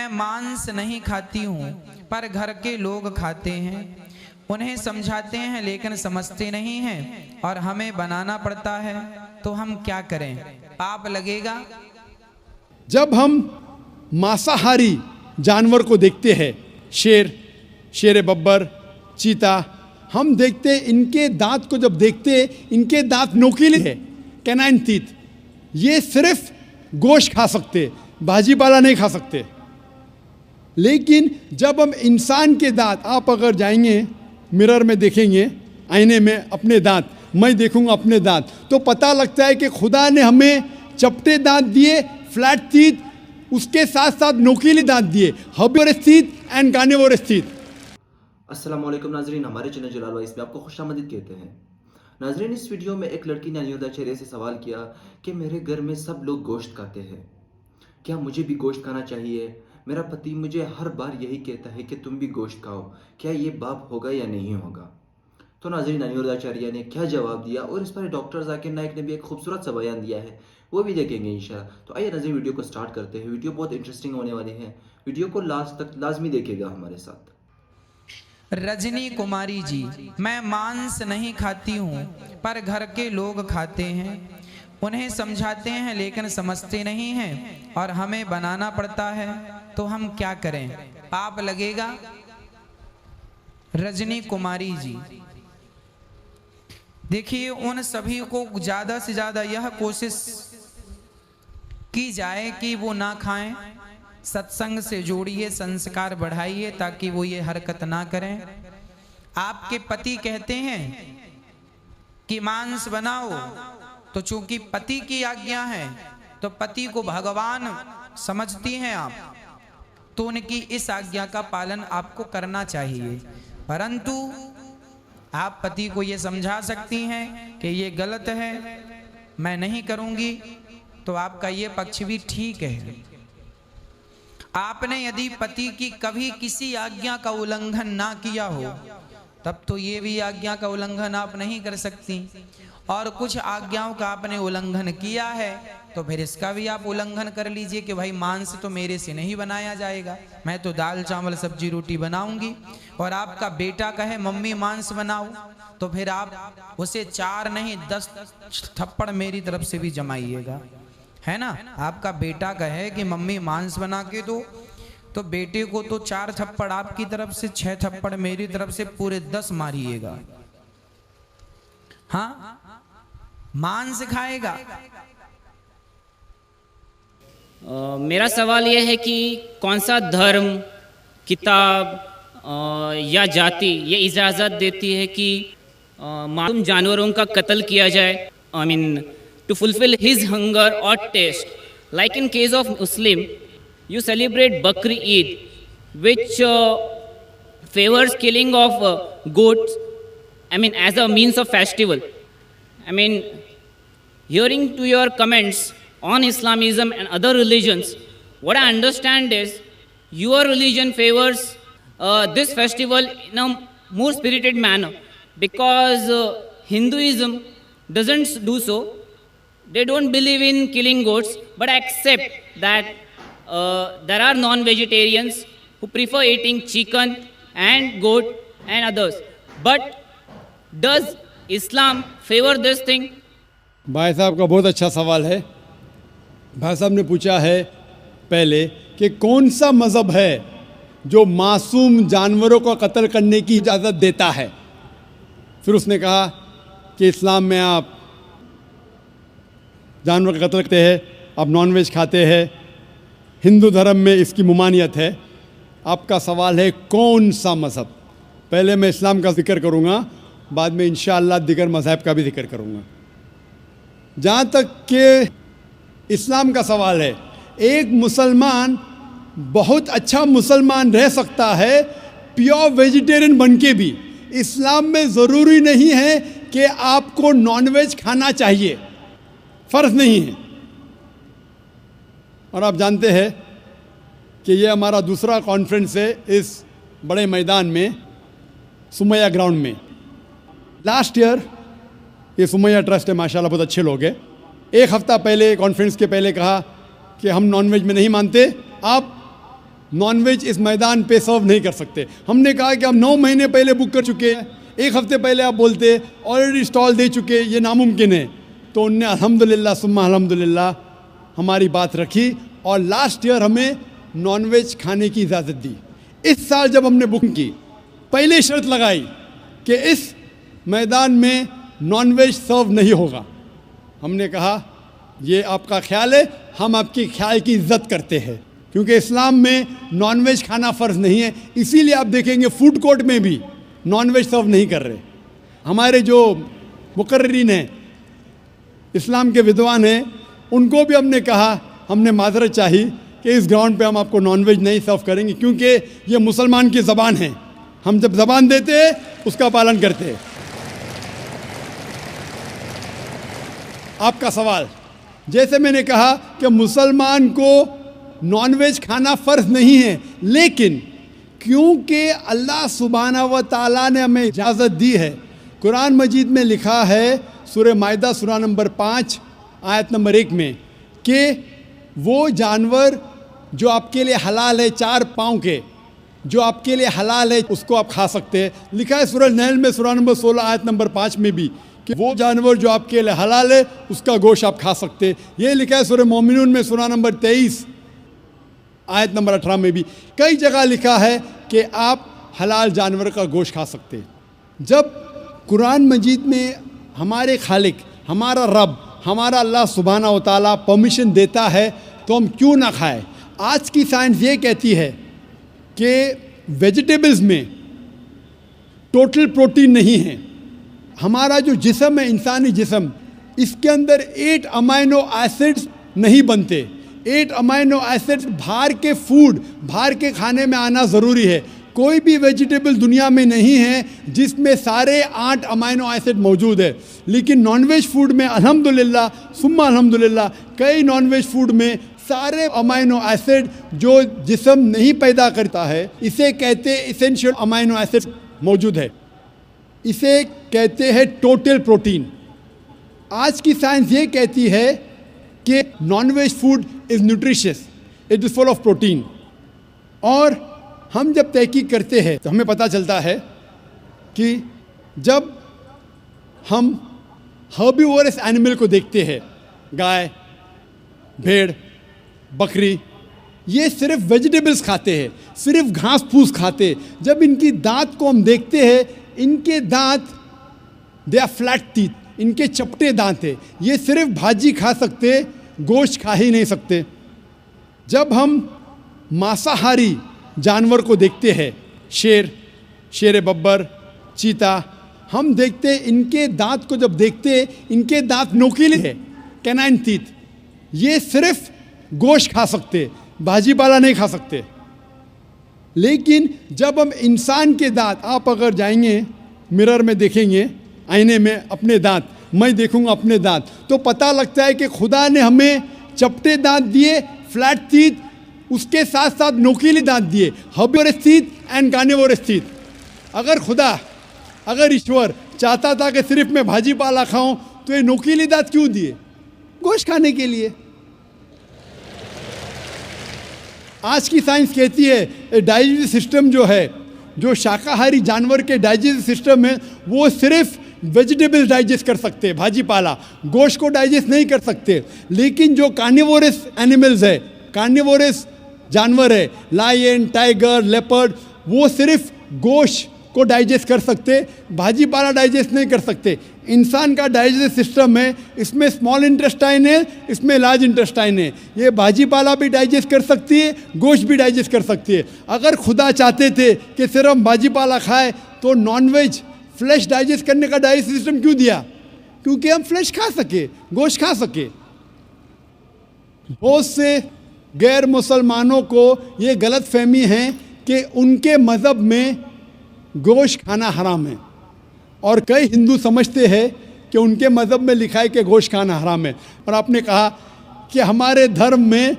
मैं मांस नहीं खाती हूँ, पर घर के लोग खाते हैं। उन्हें समझाते हैं लेकिन समझते नहीं हैं और हमें बनाना पड़ता है, तो हम क्या करें? पाप लगेगा। जब हम मांसाहारी जानवर को देखते हैं, शेर बब्बर, चीता, हम देखते हैं इनके दांत को जब देखते हैं, इनके दांत नोकीले हैं, कैनाइन टीथ। ये सिर्फ गोश्त खा सकते, भाजी पाला नहीं खा सकते। लेकिन जब हम इंसान के दांत, आप अगर जाएंगे मिरर में देखेंगे, आईने में अपने दांत, मैं देखूंगा अपने दांत, तो पता लगता है कि खुदा ने हमें चपटे दांत दिए, फ्लैट टीथ, उसके साथ साथ नोकीले दांत दिए, herbivores teeth and carnivorous teeth. अस्सलाम वालेकुम नाजरीन, हमारे चैनल जलाल वाइस में आपको खुशामदीद कहते हैं। नाजरीन, इस वीडियो में एक लड़की ने अनिरुद्धा चेहरे से सवाल किया कि मेरे घर में सब लोग गोश्त खाते हैं, क्या मुझे भी गोश्त खाना चाहिए? मेरा पति मुझे हर बार यही कहता है कि तुम भी गोश्त खाओ, क्या ये बाप होगा या नहीं होगा? तो नाजरीन, अनिरुद्धाचार्य ने क्या जवाब दिया और इस पर डॉक्टर जाकिर नाइक ने भी एक खूबसूरत सा बयान दिया है, वो भी देखेंगे इंशाल्लाह। तो आइए नाजरीन, वीडियो को स्टार्ट करते हैं। वीडियो बहुत इंटरेस्टिंग होने वाली है, वीडियो को लास्ट तक लाजमी देखिएगा हमारे साथ। रजनी कुमारी जी, मैं मांस नहीं खाती हूँ, पर घर के लोग खाते हैं। उन्हें समझाते हैं लेकिन समझते नहीं हैं और हमें बनाना पड़ता है, तो हम क्या करें? पाप लगेगा। रजनी कुमारी जी, देखिए, उन सभी को ज़्यादा से ज़्यादा यह कोशिश की जाए कि वो ना खाएं। सत्संग से जोड़िए, संस्कार बढ़ाइए ताकि वो ये हरकत ना करें। आपके पति कहते हैं कि मांस बनाओ, तो चूंकि पति की आज्ञा है तो पति को भगवान समझती हैं आप, तो उनकी इस आज्ञा का पालन आपको करना चाहिए। परंतु आप पति को ये समझा सकती हैं कि ये गलत है, मैं नहीं करूंगी, तो आपका ये पक्ष भी ठीक है। आपने यदि पति की कभी किसी आज्ञा का उल्लंघन ना किया हो, तब तो ये भी आज्ञा का उल्लंघन आप नहीं कर सकती। और कुछ आज्ञाओं का आपने उल्लंघन किया है तो फिर इसका भी आप उल्लंघन कर लीजिए कि भाई मांस तो मेरे से नहीं बनाया जाएगा, मैं तो दाल चावल सब्जी रोटी बनाऊंगी। और आपका बेटा कहे मम्मी मांस बनाओ, तो फिर आप उसे 4 नहीं 10 थप्पड़ मेरी तरफ से भी जमाइएगा, है ना। आपका बेटा कहे कि मम्मी मांस बना के दो, तो बेटे को तो 4 थप्पड़ आपकी तरफ से, 6 थप्पड़ मेरी तरफ से, पूरे 10 मारिएगा। हाँ, मांस खाएगा। मेरा सवाल यह है कि कौन सा धर्म, किताब या जाति ये इजाज़त देती है कि मासूम जानवरों का कत्ल किया जाए, I mean to fulfil his hunger और taste. Like in case of Muslim, you celebrate Bakri Eid, which favors killing of goats, I mean as a means of festival. I mean, hearing to your comments on Islamism and other religions, what I understand is your religion favors this festival in a more spirited manner, because Hinduism doesn't do so. They don't believe in killing goats, but accept that there are non-vegetarians who prefer eating chicken and goat and others. But does Islam favor this thing? भाई साहब का बहुत अच्छा सवाल है। भाई साहब ने पूछा है पहले कि कौन सा मज़हब है जो मासूम जानवरों को कत्ल करने की इजाज़त देता है। फिर उसने कहा कि इस्लाम में आप जानवर का कत्ल करते हैं, आप नॉनवेज खाते हैं, हिंदू धर्म में इसकी मुमानियत है। आपका सवाल है कौन सा मज़हब। पहले मैं इस्लाम का जिक्र करूँगा, बाद में इंशाअल्लाह दिगर मज़हब का भी जिक्र करूँगा। जहाँ तक कि इस्लाम का सवाल है, एक मुसलमान बहुत अच्छा मुसलमान रह सकता है प्योर वेजिटेरियन बन के भी। इस्लाम में ज़रूरी नहीं है कि आपको नॉनवेज खाना चाहिए, फ़र्ज़ नहीं है। और आप जानते हैं कि ये हमारा दूसरा कॉन्फ्रेंस है इस बड़े मैदान में, सुमैया ग्राउंड में। लास्ट ईयर ये सुमैया ट्रस्ट है, माशाल्लाह बहुत अच्छे लोग हैं। एक हफ़्ता पहले कॉन्फ्रेंस के पहले कहा कि हम नॉनवेज में नहीं मानते, आप नॉनवेज इस मैदान पे सर्व नहीं कर सकते। हमने कहा कि हम 9 महीने पहले बुक कर चुके हैं, 1 हफ्ते पहले आप बोलते ऑलरेडी स्टॉल दे चुके, ये नामुमकिन है। तो उनने अल्हम्दुलिल्लाह सुम्मा अल्हम्दुलिल्लाह हमारी बात रखी और लास्ट ईयर हमें नॉनवेज खाने की इजाज़त दी। इस साल जब हमने बुकिंग की, पहले शर्त लगाई कि इस मैदान में नॉनवेज सर्व नहीं होगा। हमने कहा ये आपका ख्याल है, हम आपके ख्याल की इज्जत करते हैं, क्योंकि इस्लाम में नॉनवेज खाना फ़र्ज़ नहीं है। इसीलिए आप देखेंगे फूड कोर्ट में भी नॉनवेज सर्व नहीं कर रहे। हमारे जो मुकर्रिरीन हैं, इस्लाम के विद्वान हैं, उनको भी हमने कहा, हमने माजरत चाही कि इस ग्राउंड पे हम आपको नॉनवेज नहीं सर्व करेंगे, क्योंकि ये मुसलमान की ज़बान है। हम जब ज़बान देते हैं उसका पालन करते हैं। आपका सवाल, जैसे मैंने कहा कि मुसलमान को नॉनवेज खाना फ़र्ज नहीं है, लेकिन क्योंकि अल्लाह सुब्हाना व तआला ने हमें इजाज़त दी है, कुरान मजीद में लिखा है सूरह माइदा सूरा नंबर 5 आयत नंबर 1 में कि वो जानवर जो आपके लिए हलाल है, 4 पाँव के, जो आपके लिए हलाल है उसको आप खा सकते हैं। लिखा है सूरह नहल में सूरा नंबर 16 आयत नंबर 5 में भी कि वो जानवर जो आपके लिए हलाल है उसका गोश्त आप खा सकते हैं। ये लिखा है सूरह मोमिनून में सूरा नंबर 23 आयत नंबर 18 में भी। कई जगह लिखा है कि आप हलाल जानवर का गोश्त खा सकते हैं। जब कुरान मजीद में हमारे खालिक, हमारा रब, हमारा अल्लाह सुब्हाना व तआला परमिशन देता है तो हम क्यों ना खाएं। आज की साइंस ये कहती है कि वेजिटेबल्स में टोटल प्रोटीन नहीं है। हमारा जो जिस्म है, इंसानी जिस्म, इसके अंदर 8 अमाइनो एसिड्स नहीं बनते। 8 अमाइनो एसिड्स बाहर के फूड, बाहर के खाने में आना ज़रूरी है। कोई भी वेजिटेबल दुनिया में नहीं है जिसमें सारे 8 अमाइनो एसिड मौजूद है, लेकिन नॉनवेज फूड में अल्हम्दुलिल्लाह सुम्मा अल्हम्दुलिल्लाह कई नॉनवेज फूड में सारे अमाइनो एसिड जो जिस्म नहीं पैदा करता है, इसे कहते इसेंशियल अमाइनो एसिड मौजूद है। इसे कहते हैं टोटल प्रोटीन। आज की साइंस ये कहती है कि nonveg food is nutritious, it is full of protein. और हम जब तहकीक करते हैं तो हमें पता चलता है कि जब हम हर्बीवोरस एनिमल को देखते हैं, गाय, भेड़, बकरी, ये सिर्फ वेजिटेबल्स खाते हैं, सिर्फ घास फूस खाते हैं। जब इनकी दांत को हम देखते हैं, इनके दांत दे आर फ्लैट टीथ, इनके चपटे दांत है। ये सिर्फ भाजी खा सकते, गोश्त खा ही नहीं सकते। जब हम मांसाहारी जानवर को देखते हैं, शेर, शेर बब्बर, चीता, हम देखते हैं इनके दांत को जब देखते हैं, इनके दांत नोकीले हैं, कैनाइन टीथ। ये सिर्फ गोश्त खा सकते, भाजी पाला नहीं खा सकते। लेकिन जब हम इंसान के दांत, आप अगर जाएंगे मिरर में देखेंगे, आईने में अपने दांत, मैं देखूंगा अपने दांत, तो पता लगता है कि खुदा ने हमें चपटे दांत दिए, फ्लैट टीथ, उसके साथ साथ नोकीले दांत दिए, herbivorous teeth and carnivorous teeth. अगर ईश्वर चाहता था कि सिर्फ मैं भाजी पाला खाऊं तो ये नोकीले दांत क्यों दिए? गोश्त खाने के लिए। आज की साइंस कहती है डाइजेस्टिव सिस्टम जो है, जो शाकाहारी जानवर के डाइजेस्टिव सिस्टम है, वो सिर्फ वेजिटेबल्स डाइजेस्ट कर सकते हैं, भाजी पाला, गोश्त को डाइजेस्ट नहीं कर सकते। लेकिन जो कार्निवोरस एनिमल्स है, कार्निवोरस जानवर है, लायन, टाइगर, लेपर्ड, वो सिर्फ गोश्त को डाइजेस्ट कर सकते, भाजी पाला डाइजेस्ट नहीं कर सकते। इंसान का डाइजेस्टिव सिस्टम है, इसमें स्मॉल इंटेस्टाइन है, इसमें लार्ज इंटेस्टाइन है। ये भाजी पाला भी डाइजेस्ट कर सकती है, गोश्त भी डाइजेस्ट कर सकती है। अगर खुदा चाहते थे कि सिर्फ हम भाजी पाला खाए तो नॉनवेज फ्लैश डाइजेस्ट करने का डाइजेस्टिव सिस्टम क्यों दिया? क्योंकि हम फ्लैश खा सके, गोश्त खा सके। बहुत से गैर मुसलमानों को ये गलत फहमी है कि उनके मज़हब में गोश्त खाना हराम है, और कई हिंदू समझते हैं कि उनके मज़हब में लिखा है कि गोश्त खाना हराम है। और आपने कहा कि हमारे धर्म में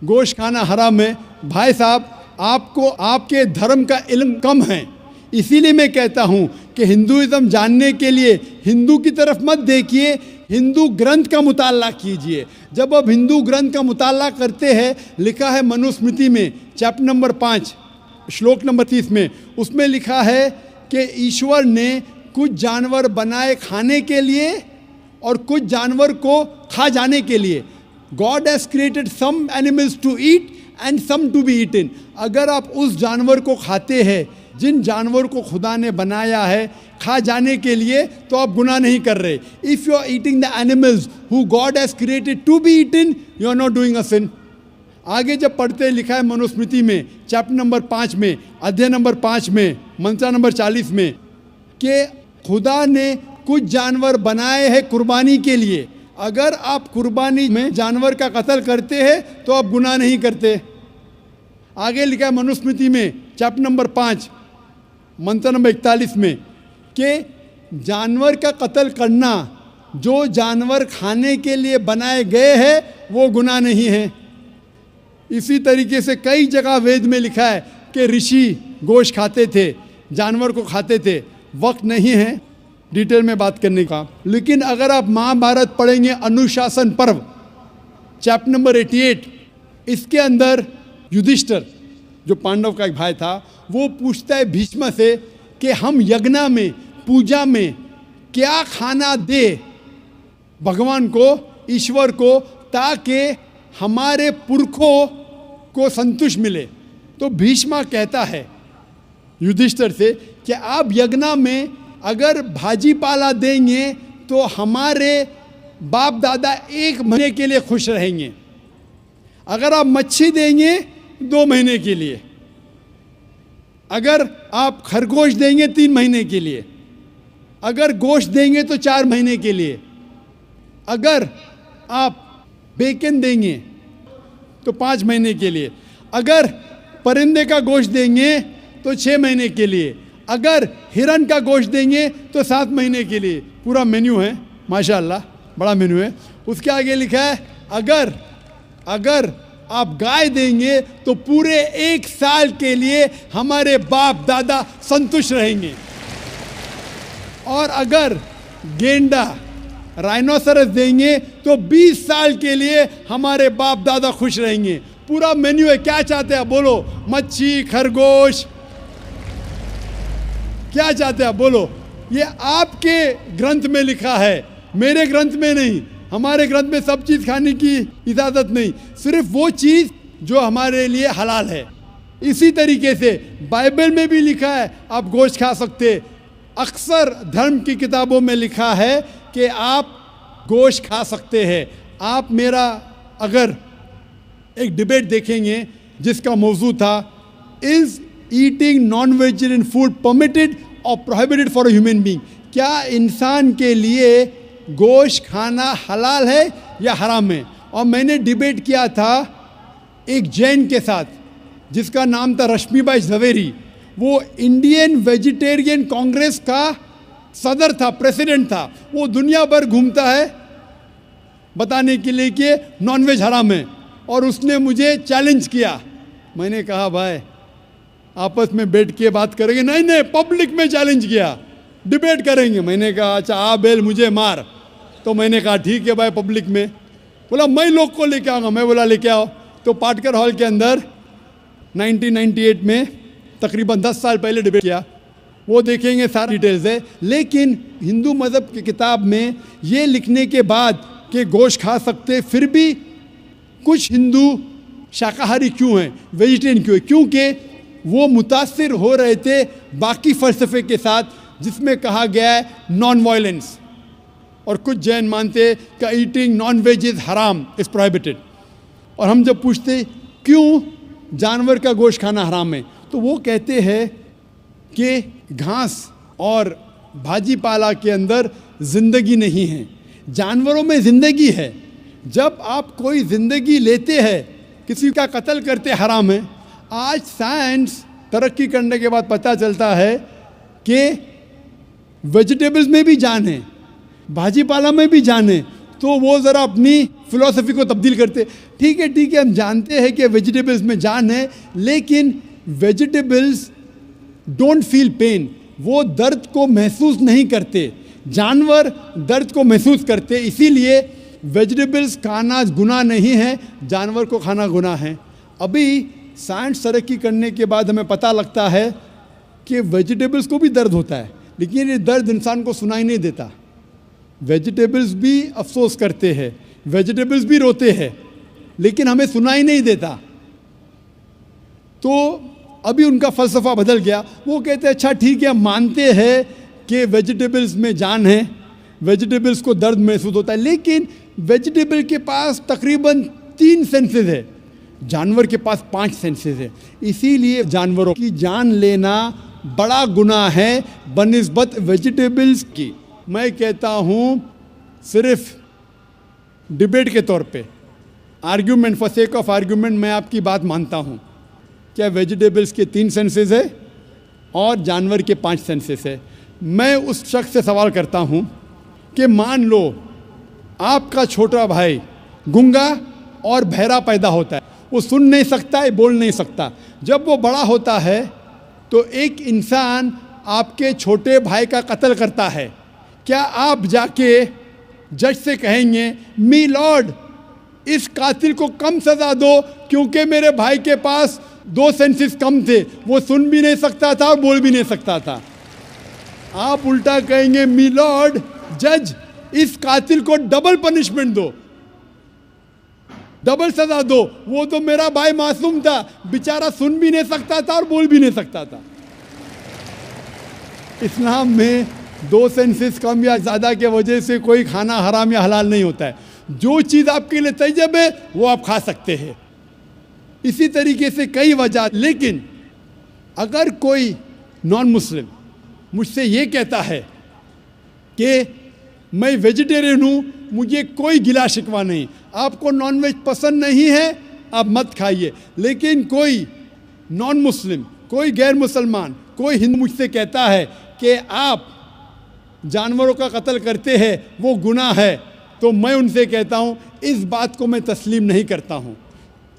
गोश्त खाना हराम है। भाई साहब, आपको आपके धर्म का इल्म कम है, इसीलिए मैं कहता हूँ कि हिंदुइज्म जानने के लिए हिंदू की तरफ मत देखिए, हिंदू ग्रंथ का मुताला कीजिए। जब आप हिंदू ग्रंथ का मुताला करते हैं, लिखा है मनुस्मृति में चैप्टर नंबर 5 श्लोक नंबर 30 में, उसमें लिखा है कि ईश्वर ने कुछ जानवर बनाए खाने के लिए और कुछ जानवर को खा जाने के लिए। God has created some animals to eat and some to be eaten. अगर आप उस जानवर को खाते हैं जिन जानवर को खुदा ने बनाया है खा जाने के लिए, तो आप गुनाह नहीं कर रहे। If you are eating the animals who God has created to be eaten, you are not doing a sin. आगे जब पढ़ते लिखा है मनुस्मृति में चैप्टर नंबर 5 में अध्याय नंबर 5 में मंत्र नंबर 40 में कि खुदा ने कुछ जानवर बनाए हैं कुर्बानी के लिए। अगर आप कुर्बानी में जानवर का कत्ल करते हैं तो आप गुनाह नहीं करते। आगे लिखा है मनुस्मृति में चैप्टर नंबर 5 मंत्र नंबर 41 में कि जानवर का कत्ल करना, जो जानवर खाने के लिए बनाए गए हैं वो गुनाह नहीं है। इसी तरीके से कई जगह वेद में लिखा है कि ऋषि गोश्त खाते थे, जानवर को खाते थे। वक्त नहीं है डिटेल में बात करने का, लेकिन अगर आप महाभारत पढ़ेंगे अनुशासन पर्व चैप्टर नंबर 88, इसके अंदर युधिष्ठिर जो पांडव का एक भाई था वो पूछता है भीष्म से कि हम यज्ञ में पूजा में क्या खाना दे भगवान को, ईश्वर को, ताकि हमारे पुरखों को संतुष्ट मिले। तो भीष्म कहता है युधिष्ठिर से कि आप यज्ञ में अगर भाजी पाला देंगे तो हमारे बाप दादा 1 महीने के लिए खुश रहेंगे। अगर आप मच्छी देंगे 2 महीने के लिए, अगर आप खरगोश देंगे 3 महीने के लिए, अगर गोश्त देंगे तो 4 महीने के लिए, अगर आप बेकन देंगे तो 5 महीने के लिए, अगर परिंदे का गोश्त देंगे तो 6 महीने के लिए, अगर हिरन का गोश्त देंगे तो 7 महीने के लिए। पूरा मेन्यू है, माशाअल्लाह बड़ा मेन्यू है। उसके आगे लिखा है अगर आप गाय देंगे तो पूरे 1 साल के लिए हमारे बाप दादा संतुष्ट रहेंगे, और अगर गेंडा राइनोसरस देंगे तो 20 साल के लिए हमारे बाप दादा खुश रहेंगे। पूरा मेन्यू है। क्या चाहते हैं बोलो? मच्छी, खरगोश, क्या चाहते हैं बोलो? ये आपके ग्रंथ में लिखा है, मेरे ग्रंथ में नहीं। हमारे ग्रंथ में सब चीज़ खाने की इजाज़त नहीं, सिर्फ वो चीज़ जो हमारे लिए हलाल है। इसी तरीके से बाइबल में भी लिखा है आप गोश्त खा सकते। अक्सर धर्म की किताबों में लिखा है कि आप गोश्त खा सकते हैं। आप मेरा अगर एक डिबेट देखेंगे जिसका मौजू था is eating non vegetarian food permitted और prohibited for a human being, क्या इंसान के लिए गोश्त खाना हलाल है या हराम है? और मैंने डिबेट किया था एक जैन के साथ जिसका नाम था रश्मिबाई झवेरी। वो इंडियन वेजिटेरियन कांग्रेस का सदर था, प्रेसिडेंट था। वो दुनिया भर घूमता है बताने के लिए कि नॉनवेज हराम है, और उसने मुझे चैलेंज किया। मैंने कहा भाई आपस में बैठ के बात करेंगे। नहीं, पब्लिक में चैलेंज किया, डिबेट करेंगे। मैंने कहा अच्छा आ बेल मुझे मार। तो मैंने कहा ठीक है भाई, पब्लिक में। बोला मैं लोग को लेके आऊँगा। मैं बोला लेके आओ। तो पाटकर हॉल के अंदर 1998 में तकरीबन 10 साल पहले डिबेट किया। वो देखेंगे सारी डिटेल्स है। लेकिन हिंदू मज़हब की किताब में ये लिखने के बाद कि गोश्त खा सकते, फिर भी कुछ हिंदू शाकाहारी क्यों हैं, वेजिटेरियन क्यों है? क्योंकि वो मुतासिर हो रहे थे बाकी फ़लसफ़े के साथ जिसमें कहा गया है नॉन वायलेंस। और कुछ जैन मानते कि ईटिंग नॉन वेज इज़ हराम, इज़ प्रोहिबिटेड। और हम जब पूछते क्यों जानवर का गोश्त खाना हराम है, तो वो कहते हैं कि घास और भाजी पाला के अंदर ज़िंदगी नहीं है, जानवरों में ज़िंदगी है। जब आप कोई ज़िंदगी लेते हैं, किसी का कत्ल करते हराम है। आज साइंस तरक्की करने के बाद पता चलता है कि वेजिटेबल्स में भी जान है, भाजी पाला में भी जान है। तो वो ज़रा अपनी फ़िलॉसफी को तब्दील करते। ठीक है, हम जानते हैं कि वेजिटेबल्स में जान है, लेकिन वेजिटेबल्स डोंट फील पेन, वो दर्द को महसूस नहीं करते। जानवर दर्द को महसूस करते, इसीलिए वेजिटेबल्स खाना गुनाह नहीं है, जानवर को खाना गुनाह है। अभी साइंस तरक्की करने के बाद हमें पता लगता है कि वेजिटेबल्स को भी दर्द होता है, लेकिन ये दर्द इंसान को सुनाई नहीं देता। वेजिटेबल्स भी अफसोस करते हैं, वेजिटेबल्स भी रोते हैं, लेकिन हमें सुनाई नहीं देता। तो अभी उनका फ़लसफ़ा बदल गया, वो कहते हैं अच्छा ठीक है, हम मानते हैं कि वेजिटेबल्स में जान है, वेजिटेबल्स को दर्द महसूस होता है, लेकिन वेजिटेबल के पास तकरीबन 3 सेंसेस है, जानवर के पास 5 सेंसेस है। इसीलिए जानवरों की जान लेना बड़ा गुनाह है बनिस्बत वेजिटेबल्स की। मैं कहता हूँ सिर्फ डिबेट के तौर पे, argument, for sake of argument, मैं आपकी बात मानता हूँ। क्या वेजिटेबल्स के 3 सेंसेस है और जानवर के 5 सेंसेस है? मैं उस शख्स से सवाल करता हूँ कि मान लो आपका छोटा भाई गूंगा और बहरा पैदा होता है, वो सुन नहीं सकता है, बोल नहीं सकता। जब वो बड़ा होता है तो एक इंसान आपके छोटे भाई का कत्ल करता है, क्या आप जाके जज से कहेंगे मी लॉर्ड इस कातिल को कम सज़ा दो क्योंकि मेरे भाई के पास 2 सेंसेस कम थे, वो सुन भी नहीं सकता था, बोल भी नहीं सकता था? आप उल्टा कहेंगे मी लॉर्ड जज इस कातिल को डबल पनिशमेंट दो, डबल सजा दो, वो तो मेरा भाई मासूम था, बेचारा सुन भी नहीं सकता था और बोल भी नहीं सकता था। इस्लाम में 2 सेंसेस कम या ज़्यादा के वजह से कोई खाना हराम या हलाल नहीं होता है। जो चीज़ आपके लिए तैयब है वो आप खा सकते हैं। इसी तरीके से कई वजह। लेकिन अगर कोई नॉन मुस्लिम मुझसे ये कहता है कि मैं वेजिटेरियन हूँ, मुझे कोई गिला शिकवा नहीं, आपको नॉनवेज पसंद नहीं है आप मत खाइए, लेकिन कोई नॉन मुस्लिम, कोई गैर मुसलमान, कोई हिंदू मुझसे कहता है कि आप जानवरों का कत्ल करते हैं वो गुनाह है, तो मैं उनसे कहता हूँ इस बात को मैं तस्लीम नहीं करता हूँ।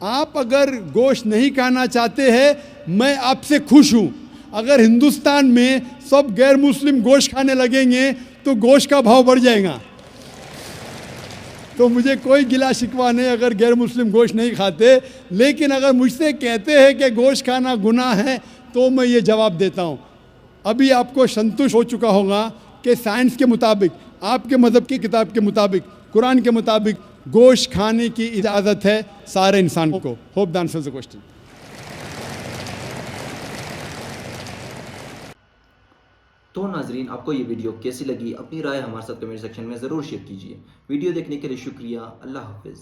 आप अगर गोश्त नहीं खाना चाहते हैं, मैं आपसे खुश हूँ। अगर हिंदुस्तान में सब गैर मुस्लिम गोश्त खाने लगेंगे तो गोश्त का भाव बढ़ जाएगा। तो मुझे कोई गिला शिकवा नहीं अगर गैर मुस्लिम गोश्त नहीं खाते, लेकिन अगर मुझसे कहते हैं कि गोश्त खाना गुनाह है तो मैं ये जवाब देता हूँ। अभी आपको संतुष्ट हो चुका होगा कि साइंस के मुताबिक, आपके मज़हब की किताब के मुताबिक, कुरान के मुताबिक गोश्त खाने की इजाज़त है सारे इंसान को। Hope the answers the question. तो नाजरीन, आपको ये वीडियो कैसी लगी? अपनी राय हमारे साथ कमेंट सेक्शन में ज़रूर शेयर कीजिए। वीडियो देखने के लिए शुक्रिया। अल्लाह हाफिज़।